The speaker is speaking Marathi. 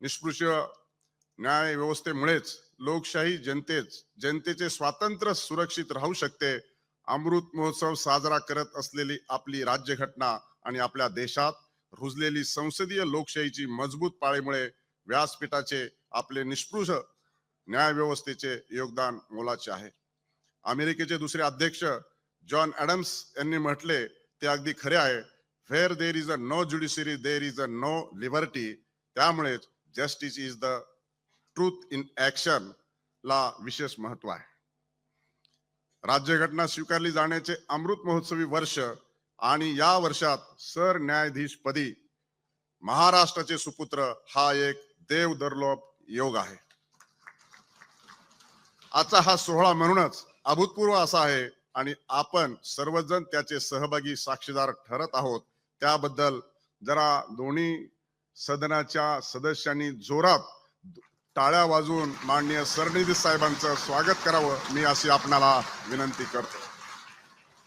निष्पृह न्याय व्यवस्थेमुळेच लोकशाही जनतेचे स्वातंत्र्य सुरक्षित राहू शकते. अमृत महोत्सव साजरा करत असलेली आपली राज्यघटना आणि आपल्या देशात रुजलेली संसदीय लोकशाहीची मजबूत पाळीमुळे व्यासपीठाचे आपले निष्पृह न्याय व्यवस्थेचे योगदान मोलाचे आहे. अमेरिकेचे दुसरे अध्यक्ष जॉन ॲडम्स यांनी म्हटले ते अगदी खरे आहे. Where there is a no judiciary there is a no liberty. त्यामुळे justice is the truth in action ला विशेष महत्व आहे. राज्यघटना स्वीकारली जाण्याचे अमृत महोत्सवी वर्ष आणि या वर्षात सरन्यायाधीश पदी महाराष्ट्राचे सुपुत्र हा एक देव दुर्लभ योग आहे. आजचा हा सोहळा म्हणूनच अभूतपूर्व असा आहे आणि आपण सर्वजण त्याचे सहभागी साक्षीदार ठरत आहोत. त्याबद्दल जरा दोन्ही सदनाच्या सदस्यांनी जोरात टाळ्या वाजवून माननीय सरन्यायाधीश साहेबांचं स्वागत करावं मी अशी आपणाला विनंती करतो.